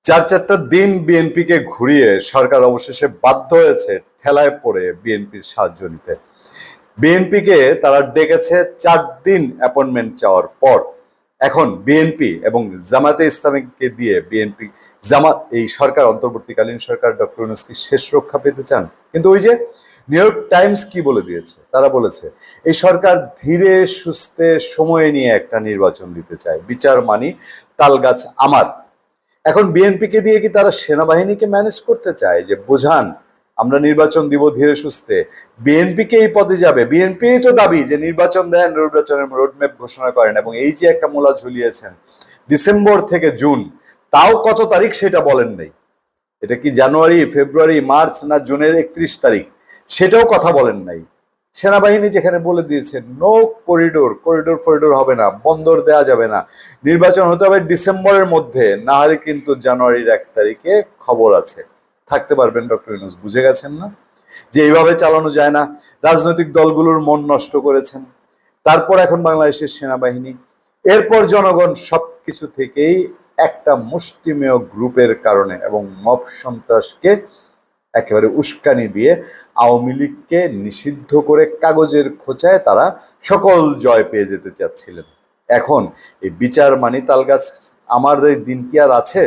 চারটা দিন বিএনপিকে ঘুরিয়ে সরকার অবশেষে বাধ্য হয়েছে ঠেলায় পড়ে বিএনপির সাহায্য নিতে। বিএনপিকে তারা ডেকেছে 4 দিন অ্যাপয়েন্টমেন্ট চাওয়ার পর। এখন বিএনপি এবং জামাতে ইসলামীকে দিয়ে বিএনপি জামাত এই সরকার অন্তর্বর্তীকালীন সরকার ডক্টর ইউনূস কি শেষ রক্ষা পেতে চান? কিন্তু ওই যে নিউ ইয়র্ক টাইমস কি বলে দিয়েছে, তারা বলেছে এই সরকার ধীরে সুস্থে সময় নিয়ে একটা নির্বাচন দিতে চায়, বিচার মানি তালগাছ আমার। এখন বিএনপিকে দিয়ে কি তারা সেনাবাহিনীকে ম্যানেজ করতে চায় যে বোঝান আমরা নির্বাচন দিব ধীরে সুস্থে? বিএনপিকে এই পদে যাবে, বিএনপি তো দাবি যে নির্বাচন দেন, নির্বাচনের রোডম্যাপ ঘোষণা করেন, এবং এই যে একটা মোলা ঝুলিয়েছেন ডিসেম্বর থেকে জুন, তাও কত তারিখ সেটা বলেন নাই। এটা কি জানুয়ারি, ফেব্রুয়ারি, মার্চ না জুনের 31 তারিখ, সেটাও কথা বলেন নাই। সেনাবাহিনী যেখানে বলে দিয়েছে নো করিডোর, ফরিডোর হবে না, বন্দর দেয়া যাবে না, নির্বাচন হতে হবে ডিসেম্বরের মধ্যে, না হলে কিন্তু জানুয়ারির 1 তারিখে খবর আছে। থাকতে পারবেন ডক্টর ইউনূস, বুঝে গেছেন না যে এইভাবে চালানো যায় না? রাজনৈতিক দলগুলোর মন নষ্ট করেছেন, তারপর এখন বাংলাদেশের সেনাবাহিনী, এরপর জনগণ, সবকিছু থেকেই একটা মুষ্টিমেয় গ্রুপের কারণে এবং মব সন্ত্রাসকে একেবারে উস্কানি দিয়ে আওয়ামী লীগকে নিষিদ্ধ করে কাগজের খোঁচায় তারা সকল জয় পেয়ে যেতে চাচ্ছিলেন। এখন এই বিচার মানি তালগাছ আমার দিন কি আর আছে?